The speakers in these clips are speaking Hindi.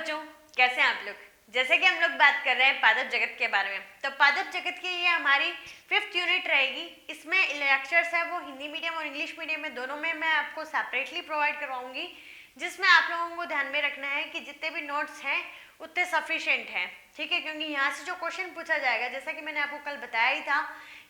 बच्चों, कैसे हैं आप लोग। जैसे कि हम लोग बात कर रहे हैं पादप जगत के बारे में, तो पादप जगत की ये हमारी 5th यूनिट रहेगी। इसमें लेक्चर्स है वो हिंदी मीडियम और इंग्लिश मीडियम में दोनों में मैं आपको सेपरेटली प्रोवाइड करवाऊंगी, जिसमें आप लोगों को ध्यान में रखना है कि जितने भी नोट्स हैं उतने सफिशिएंट हैं, ठीक है। क्योंकि यहाँ से जो क्वेश्चन पूछा जाएगा, जैसा कि मैंने आपको कल बताया ही था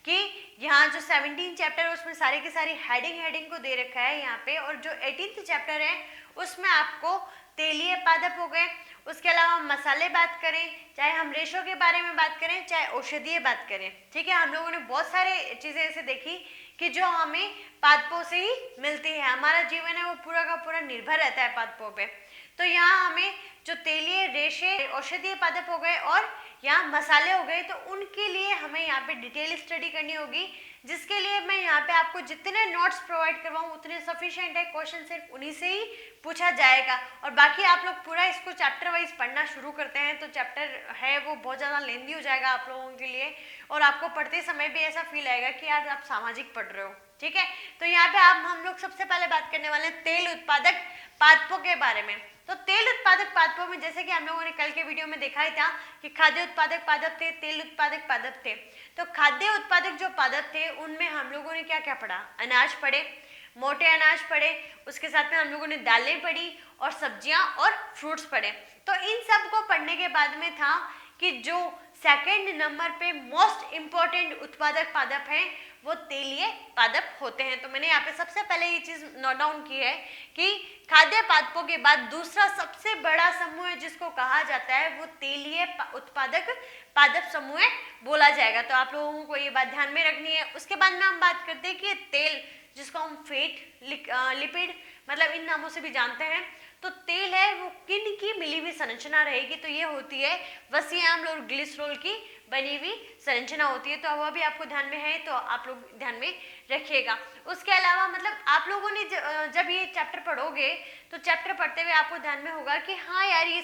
कि यहाँ जो 17 चैप्टर है उसमें सारी की सारी हेडिंग को दे रखा है यहाँ पे, और जो 18th चैप्टर है उसमें आपको तेलीय पादप हो गए, उसके अलावा हम मसाले बात करें, चाहे हम रेशों के बारे में बात करें, चाहे औषधीय बात करें, ठीक है। हम लोगों ने बहुत सारे चीजें ऐसे देखी कि जो हमें पादपों से ही मिलती है। हमारा जीवन है वो पूरा का पूरा निर्भर रहता है पादपों पे। तो यहाँ हमें जो तेलीय, रेशे, औषधीय पादप हो गए और यहाँ मसाले हो गए, तो उनके लिए हमें यहाँ पे डिटेल स्टडी करनी होगी, जिसके लिए मैं यहाँ पे आपको जितने नोट्स प्रोवाइड करवाऊँ उतने सफिशिएंट है। क्वेश्चन सिर्फ उन्हीं से ही पूछा जाएगा, और बाकी आप लोग पूरा इसको चैप्टर वाइज पढ़ना शुरू करते हैं तो चैप्टर है वो बहुत ज़्यादा लेंदी हो जाएगा आप लोगों के लिए, और आपको पढ़ते समय भी ऐसा फील आएगा कि यार आप सामाजिक पढ़ रहे हो, ठीक है। तो यहाँ पे हम लोग सबसे पहले बात करने वाले हैं तेल उत्पादक पादपों के बारे में। तो तेल उत्पादक पादपों में जैसे कि हम लोगों ने कल के वीडियो में देखा ही था कि खाद्य उत्पादक पादप थे, तेल उत्पादक पादप थे। तो खाद्य उत्पादक जो पादप थे उनमें हम लोगों ने क्या क्या पढ़ा, अनाज पढ़े, मोटे अनाज पढ़े, उसके साथ में हम लोगों ने दालें पढ़ी और सब्जियां और फ्रूट्स पढ़े। तो इन सब को पढ़ने के बाद में था कि जो सेकंड नंबर पे मोस्ट इंपॉर्टेंट उत्पादक पादप हैं वो तेलीय पादप होते हैं। तो मैंने यहाँ पे सबसे पहले ये चीज नोट डाउन की है कि खाद्य पादपों के बाद दूसरा सबसे बड़ा समूह है जिसको कहा जाता है वो तेलीय उत्पादक पादप समूह बोला जाएगा। तो आप लोगों को ये बात ध्यान में रखनी है। उसके बाद में हम बात करते हैं कि तेल, जिसको हम फैट, लिपिड मतलब इन नामों से भी जानते हैं, तो तेल है वो किन की मिली हुई संरचना रहेगी, तो ये होती है वसीय अम्ल और ग्लिसरॉल की बनी हुई संरचना होती है। तो वह भी आपको ध्यान में है तो आप लोग ध्यान में रखिएगा। उसके अलावा मतलब आप लोगों ने जब ये चैप्टर पढ़ोगे तो चैप्टर पढ़ते हुए आपको ध्यान में होगा कि हाँ यार ये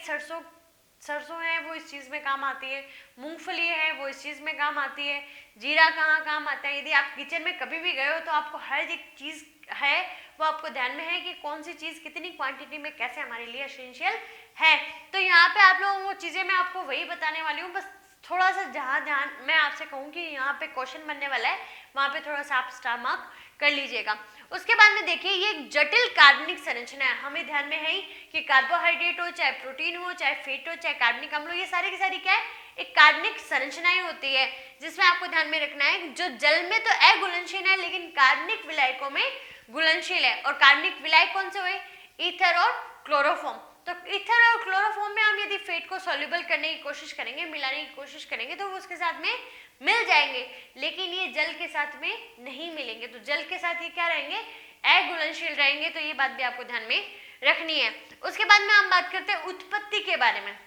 सरसों है वो इस चीज में काम आती है, मूंगफली है वो इस चीज में काम आती है, जीरा कहाँ काम आता है। यदि आप किचन में कभी भी गए हो तो आपको हर एक चीज है वो आपको ध्यान में है कि कौन सी चीज कितनी क्वांटिटी में कैसे हमारे लिए एसेंशियल है। तो यहाँ पे आप लोगों को चीजें मैं आपको वही बताने वाली हूँ, बस थोड़ा सा जहाँ ध्यान मैं आपसे कहूँ कि यहाँ पे क्वेश्चन बनने वाला है वहाँ पे थोड़ा सा आप स्टार मार्क कर लीजिएगा। उसके बाद में देखिए ये एक जटिल कार्बनिक संरचना है, हमें ध्यान में है कि कार्बोहाइड्रेट हो, चाहे प्रोटीन हो, चाहे फैट हो, चाहे कार्बनिक अम्ल हो, ये सारी की सारी क्या है, एक कार्बनिक संरचनाएं होती है, जिसमें आपको ध्यान में रखना है जो जल में तो अघुलनशील है लेकिन कार्बनिक विलायकों में घुलनशील है। और कार्बनिक विलायक कौन से हुए, ईथर और क्लोरोफॉर्म। तो ईथर और क्लोरोफॉर्म में हम यदि फैट को सॉल्युबल करने की कोशिश करेंगे, मिलाने की कोशिश करेंगे तो वो उसके साथ में मिल जाएंगे, लेकिन ये जल के साथ में नहीं मिलेंगे। तो जल के साथ ये क्या रहेंगे, अघुलनशील रहेंगे। तो ये बात भी आपको ध्यान में रखनी है। उसके बाद में हम बात करते हैं उत्पत्ति के बारे में।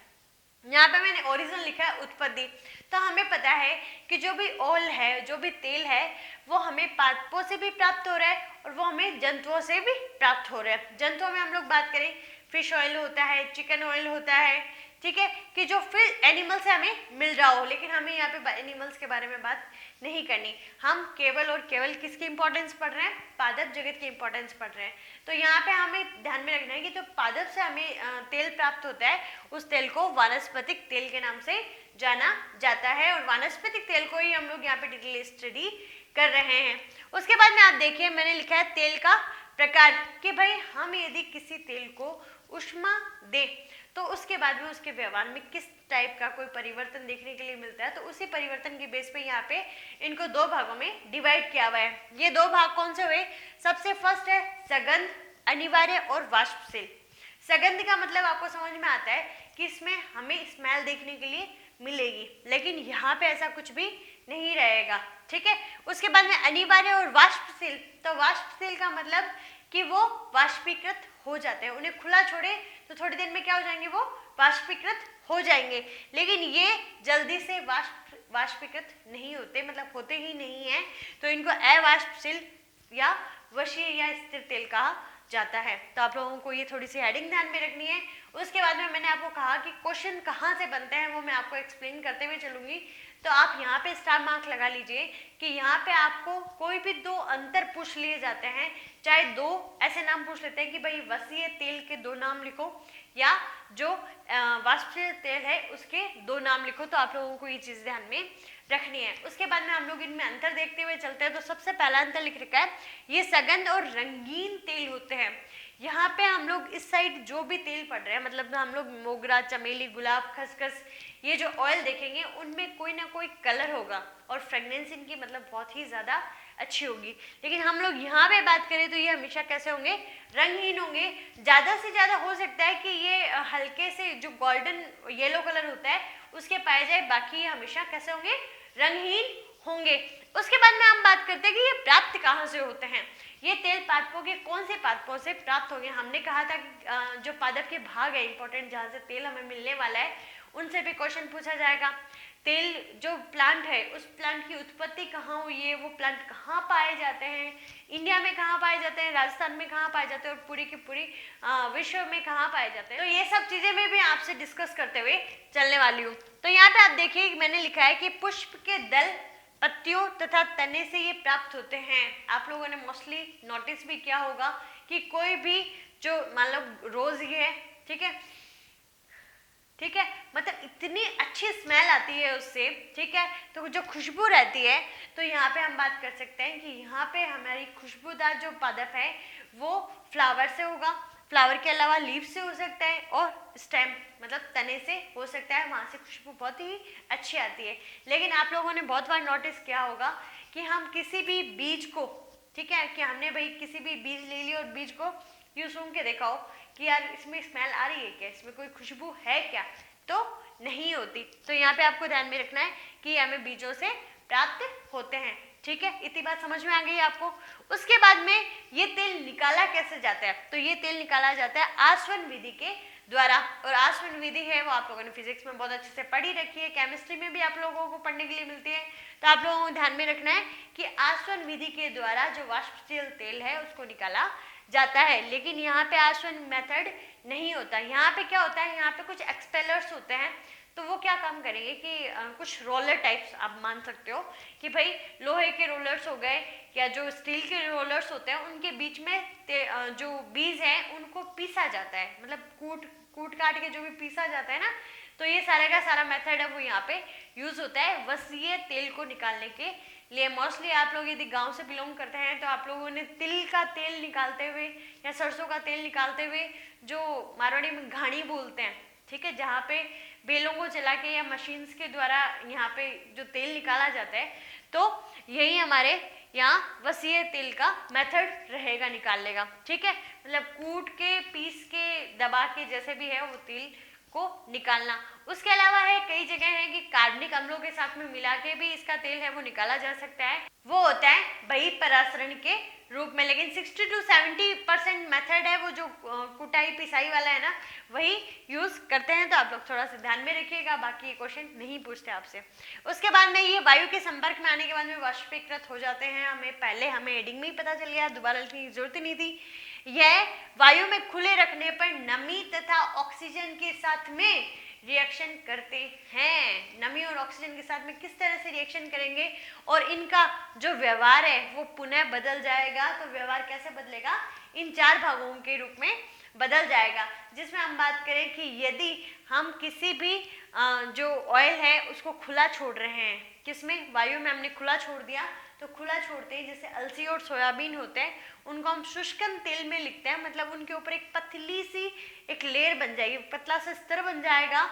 यहाँ पे मैंने ओरिजिन लिखा है उत्पत्ति। तो हमें पता है कि जो भी ऑयल है, जो भी तेल है वो हमें पादपों से भी प्राप्त हो रहा है और वो हमें जंतुओं से भी प्राप्त हो रहा है। जंतुओं में हम लोग बात करें फिश ऑयल होता है, चिकन ऑयल होता है, ठीक है, कि जो फिर एनिमल से हमें मिल रहा हो। लेकिन हमें यहाँ पे एनिमल्स के बारे में बात नहीं करनी, हम केवल और केवल किसकी इंपॉर्टेंस पढ़ रहे हैं, पादप जगत की इंपॉर्टेंस पढ़ रहे हैं। तो यहाँ पे हमें ध्यान में रखना है कि जो पादप से हमें तेल प्राप्त होता है उस तेल को वानस्पतिक तेल के नाम से जाना जाता है, और वानस्पतिक तेल को ही हम लोग यहाँ पे डिटेल स्टडी कर रहे हैं। उसके बाद में आप देखिए मैंने लिखा है तेल का प्रकार, कि भाई हम यदि किसी तेल को उष्मा दे तो उसके बाद में उसके व्यवहार में किस टाइप का कोई परिवर्तन देखने के लिए मिलता है। तो उसी परिवर्तन के बेस पे यहाँ पे इनको दो भागों में डिवाइड किया हुआ है। ये दो भाग कौन से हुए, सबसे फर्स्ट है सगंध, अनिवार्य और वाष्पशील। सगंध का मतलब आपको समझ में आता है कि इसमें हमें स्मेल देखने के लिए मिलेगी, लेकिन यहाँ पे ऐसा कुछ भी नहीं रहेगा, ठीक है। उसके बाद में अनिवार्य और वाष्पशील। तो वाष्पशील का मतलब कि वो वाष्पीकृत हो जाते हैं, उन्हें खुला छोड़े तो थोड़ी देर में क्या हो जाएंगे, वो वाष्पीकृत हो जाएंगे, लेकिन ये जल्दी से वाष्पीकृत नहीं होते, मतलब होते ही नहीं है। तो इनको अवाष्पशील या वशीय या स्थिर तेल कहा जाता है। तो आप लोगों को ये थोड़ी सी हेडिंग ध्यान में रखनी है। उसके बाद में मैंने आपको कहा कि क्वेश्चन कहाँ से बनते हैं वो मैं आपको एक्सप्लेन करते हुए चलूंगी। तो आप यहाँ पे स्टार मार्क लगा लीजिए कि यहाँ पे आपको कोई भी दो अंतर पूछ लिए जाते हैं, चाहे दो ऐसे नाम पूछ लेते हैं कि भाई वसीय तेल के दो नाम लिखो या जो वाष्पशील तेल है उसके दो नाम लिखो, तो आप लोगों को ये चीज ध्यान में रखनी है। उसके बाद में हम लोग इनमें अंतर देखते हुए चलते हैं। तो सबसे पहला अंतर लिख रखा है, ये सघन और रंगीन तेल होते हैं। यहाँ पे हम लोग इस साइड जो भी तेल पड़ रहे हैं, मतलब हम लोग मोगरा, चमेली, गुलाब, खसखस, ये जो ऑयल देखेंगे उनमें कोई ना कोई कलर होगा और फ्रेगनेंस इनकी मतलब बहुत ही ज़्यादा अच्छी होगी। लेकिन हम लोग यहाँ पे बात करें तो ये हमेशा कैसे होंगे, रंगहीन होंगे। ज़्यादा से ज़्यादा हो सकता है कि ये हल्के से जो गोल्डन येलो कलर होता है उसके पाए जाए, बाकी ये हमेशा कैसे होंगे, रंगहीन होंगे। उसके बाद में हम बात करते हैं कि ये प्राप्त कहाँ से होते हैं। ये तेल पादपों के कौन से पादपों से प्राप्त होंगे। हमने कहा था कि जो पादप के भाग है इंपॉर्टेंट, जहाँ से तेल हमें मिलने वाला है, उनसे भी क्वेश्चन पूछा जाएगा। तेल जो प्लांट है उस प्लांट की उत्पत्ति कहाँ हुई है, वो प्लांट कहाँ पाए जाते हैं, इंडिया में कहाँ पाए जाते हैं, राजस्थान में कहाँ पाए जाते हैं और पूरी की पूरी विश्व में कहाँ पाए जाते हैं। तो ये सब चीजें मैं भी आपसे डिस्कस करते हुए चलने वाली हूँ। तो यहाँ पे आप देखिए मैंने लिखा है कि पुष्प के दल, पत्तियों तथा तने से ये प्राप्त होते हैं। आप लोगों ने मोस्टली नोटिस भी किया होगा कि कोई भी जो मान लो रोज ही है, ठीक है, ठीक है, मतलब इतनी अच्छी स्मेल आती है उससे, ठीक है, तो जो खुशबू रहती है, तो यहाँ पे हम बात कर सकते हैं कि यहाँ पे हमारी खुशबूदार जो पादप है वो फ्लावर से होगा। फ्लावर के अलावा लीफ से हो सकता है और स्टेम मतलब तने से हो सकता है, वहाँ से खुशबू बहुत ही अच्छी आती है। लेकिन आप लोगों ने बहुत बार नोटिस किया होगा कि हम किसी भी बीज को, ठीक है, कि हमने भाई किसी भी बीज ले ली और बीज को यूं सूंघ के देखा हो कि यार इसमें स्मेल आ रही है क्या, इसमें कोई खुशबू है क्या, तो नहीं होती। तो यहाँ पे आपको ध्यान में रखना है कि हमें बीजों से प्राप्त होते हैं, ठीक है, इतनी बात समझ में आ गई आपको। उसके बाद में ये तेल निकाला कैसे जाता है, तो ये तेल निकाला जाता है आसवन विधि के द्वारा। और आसवन विधि है वो आप लोगों ने फिजिक्स में बहुत अच्छे से पढ़ी रखी है, केमिस्ट्री में भी आप लोगों को पढ़ने के लिए मिलती है। तो आप लोगों को ध्यान में रखना है कि आसवन विधि के द्वारा जो वाष्पशील तेल है उसको निकाला जाता है। लेकिन यहाँ पे आसवन मेथड नहीं होता। यहाँ पे क्या होता है, यहाँ पे कुछ एक्सपेलर्स होते हैं, तो वो क्या काम करेंगे कि कुछ रोलर टाइप्स आप मान सकते हो कि भाई लोहे के रोलर्स हो गए या जो स्टील के रोलर्स होते हैं, उनके बीच में जो बीज है उनको पीसा जाता है, मतलब कूट काट के जो भी पीसा जाता है ना, तो ये सारे का सारा मेथड है वो यहाँ पे यूज होता है वसीय तेल को निकालने के लिए। मोस्टली आप लोग यदि गांव से बिलोंग करते हैं तो आप लोगों ने तिल का तेल निकालते हुए या सरसों का तेल निकालते हुए, जो मारवाड़ी में घाणी बोलते हैं, ठीक है, जहाँ पे बेलों को चला के या मशीन्स के द्वारा यहाँ पे जो तेल निकाला जाता है, तो यही हमारे यहाँ वसीय तेल का मेथड रहेगा निकालने का, ठीक है, मतलब कूट के पीस के दबा के जैसे भी है वो तेल को निकालना। उसके अलावा है कई जगह है कि कार्बनिक अम्लों के साथ में मिला के भी इसका तेल है वो निकाला जा सकता है, वो होता है बहिर्परासरण के रूप में। लेकिन 60 to 70% मेथड है वो जो कुटाई पिसाई वाला है ना, वही यूज करते हैं। तो आप लोग थोड़ा सा ध्यान में रखिएगा, बाकी ये क्वेश्चन नहीं पूछते आपसे। उसके बाद में ये वायु के संपर्क में आने के बाद में वाष्पीकृत हो जाते हैं। हमें एडिंग में ही पता चल गया, दोबारा लिखने की जरूरत ही नहीं थी। यह वायु में खुले रखने पर नमी तथा ऑक्सीजन के साथ में रिएक्शन करते हैं। नमी और ऑक्सीजन के साथ में किस तरह से रिएक्शन करेंगे और इनका जो व्यवहार है वो पुनः बदल जाएगा। तो व्यवहार कैसे बदलेगा, इन चार भागों के रूप में बदल जाएगा, जिसमें हम बात करें कि यदि हम किसी भी जो ऑयल है उसको खुला छोड़ रहे हैं, किसमें, वायु में हमने खुला छोड़ दिया, तो खुला छोड़ते हैं जैसे अलसी और सोयाबीन होते हैं, उनको हम शुष्कन तेल में लिखते हैं, मतलब उनके ऊपर एक पतली सी एक लेयर बन जाएगी, पतला सा स्तर बन जाएगा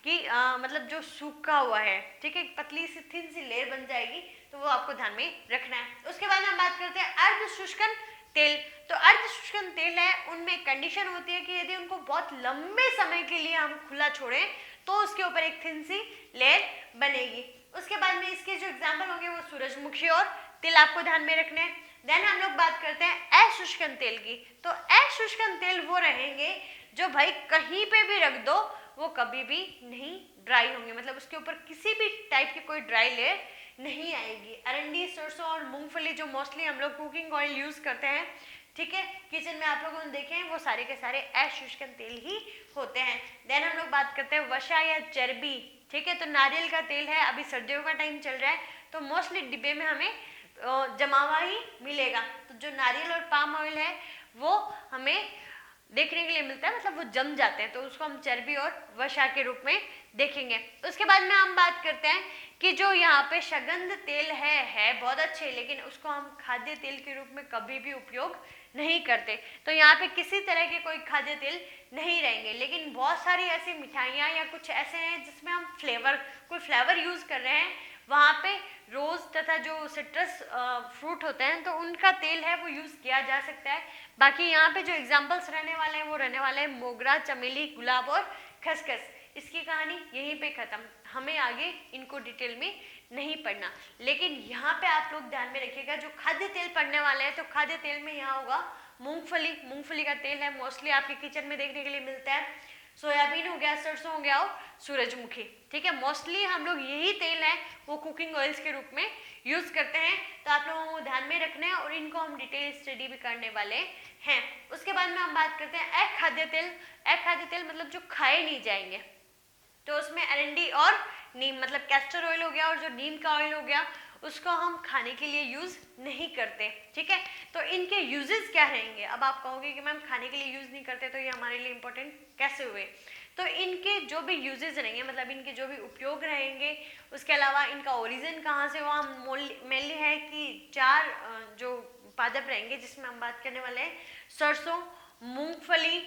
कि मतलब जो सूखा हुआ है, ठीक है, एक पतली सी थिन सी लेयर बन जाएगी, तो वो आपको ध्यान में रखना है। उसके बाद हम बात करते हैं अर्ध शुष्कन तेल। तो अर्ध शुष्कन तेल है, उनमें कंडीशन होती है कि यदि उनको बहुत लंबे समय के लिए हम खुला छोड़ें तो उसके ऊपर एक थिन सी लेयर बनेगी। उसके बाद में इसके जो एग्जाम्पल होंगे वो सूरजमुखी और तिल आपको ध्यान में रखने हैं। देन हम लोग बात करते हैं अशुष्कन तेल की। तो अशुष्कन तेल वो रहेंगे जो भाई कहीं पे भी रख दो वो कभी भी नहीं ड्राई होंगे, मतलब उसके ऊपर किसी भी टाइप की कोई ड्राई लेयर नहीं आएगी। अरंडी, सरसों और मूंगफली जो मोस्टली हम लोग कुकिंग ऑयल यूज करते हैं, ठीक है, किचन में आप लोगों ने देखे हैं, वो सारे के सारे अशुष्कन तेल ही होते हैं। देन हम लोग बात करते हैं वसा या चर्बी, ठीक है। तो नारियल का तेल है, अभी सर्दियों का टाइम चल रहा है तो मोस्टली डिब्बे में हमें जमा हुआ ही मिलेगा। तो जो नारियल और पाम ऑयल है वो हमें देखने के लिए मिलता है, मतलब वो जम जाते हैं, तो उसको हम चर्बी और वसा के रूप में देखेंगे। उसके बाद में हम बात करते हैं कि जो यहाँ पे सगंध तेल है बहुत अच्छे, लेकिन उसको हम खाद्य तेल के रूप में कभी भी उपयोग नहीं करते। तो यहाँ पे किसी तरह के कोई खाद्य तेल नहीं रहेंगे, लेकिन बहुत सारी ऐसी मिठाइयाँ या कुछ ऐसे हैं जिसमें हम कोई फ्लेवर यूज़ कर रहे हैं, वहाँ पे रोज तथा जो सिट्रस फ्रूट होते हैं तो उनका तेल है वो यूज़ किया जा सकता है। बाकी यहाँ पे जो एग्जाम्पल्स रहने वाले हैं वो रहने वाले हैं मोगरा, चमेली, गुलाब और खसखस। इसकी कहानी यहीं पे खत्म, हमें आगे इनको डिटेल में नहीं पढ़ना। लेकिन यहाँ पे आप लोग ध्यान में रखिएगा, जो खाद्य तेल पढ़ने वाले हैं तो खाद्य तेल में यहाँ होगा मूंगफली का तेल है, मोस्टली आपके किचन में देखने के लिए मिलता है। सोयाबीन हो गया, सरसों हो गया और सूरजमुखी, ठीक है। मोस्टली हम लोग यही तेल है वो कुकिंग ऑयल्स के रूप में यूज करते हैं, तो आप लोगों को ध्यान में रखना है और इनको हम डिटेल स्टडी भी करने वाले हैं। उसके बाद में हम बात करते हैं एग खाद्य तेल। एग खाद्य तेल मतलब जो खाए नहीं जाएंगे, तो उसमें एरंडी और नीम, मतलब कैस्टर ऑयल हो गया और जो नीम का ऑयल हो गया उसको हम खाने के लिए यूज नहीं करते, ठीक है। तो इनके यूजेस क्या रहेंगे? अब आप कहोगे कि मैम खाने के लिए यूज नहीं करते तो ये हमारे लिए इंपॉर्टेंट कैसे हुए? तो इनके जो भी यूजेस रहेंगे, मतलब इनके जो भी उपयोग रहेंगे, उसके अलावा इनका ओरिजिन कहाँ से हुआ, मेनली है कि 4 जो पादप रहेंगे जिसमें हम बात करने वाले हैं सरसों, मूंगफली,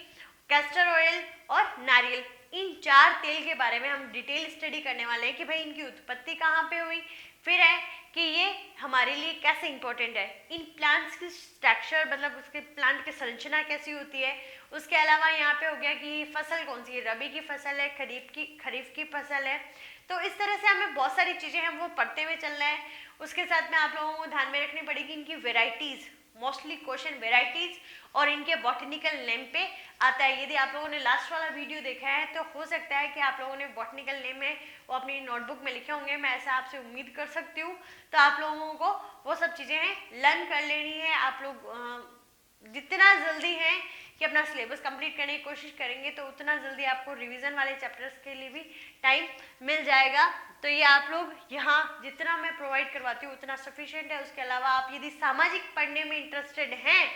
कैस्टर ऑयल और नारियल। इन 4 तेल के बारे में हम डिटेल स्टडी करने वाले हैं कि भाई इनकी उत्पत्ति कहाँ पे हुई, फिर है कि ये हमारे लिए कैसे इंपॉर्टेंट है, इन प्लांट्स की स्ट्रक्चर मतलब उसके प्लांट की संरचना कैसी होती है। उसके अलावा यहाँ पे हो गया कि फसल कौन सी है, रबी की फसल है, खरीफ की फसल है। तो इस तरह से हमें बहुत सारी चीज़ें हैं वो पढ़ते हुए चलना है। उसके साथ में आप लोगों को ध्यान में रखनी पड़ेगी इनकी वेराइटीज़, मोस्टली क्वेश्चन वेराइटीज और इनके बॉटनिकल नेम पे आता है। यदि आप लोगों ने लास्ट वाला वीडियो देखा है तो हो सकता है कि आप लोगों ने बॉटनिकल नेम है वो अपनी नोटबुक में लिखे होंगे, मैं ऐसा आपसे उम्मीद कर सकती हूँ। तो आप लोगों को वो सब चीज़ें हैं लर्न कर लेनी है। आप लोग जितना जल्दी है कि अपना सिलेबस कंप्लीट करने की कोशिश करेंगे तो उतना जल्दी आपको रिवीजन वाले चैप्टर्स के लिए भी टाइम मिल जाएगा। तो ये आप लोग यहाँ जितना मैं प्रोवाइड करवाती हूँ उतना सफिशिएंट है। उसके अलावा आप यदि सामाजिक पढ़ने में इंटरेस्टेड हैं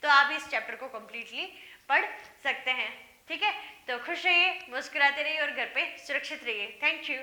तो आप इस चैप्टर को कम्प्लीटली पढ़ सकते हैं, ठीक है। तो खुश रहिए, मुस्कुराते रहिए और घर पे सुरक्षित रहिए। Thank you.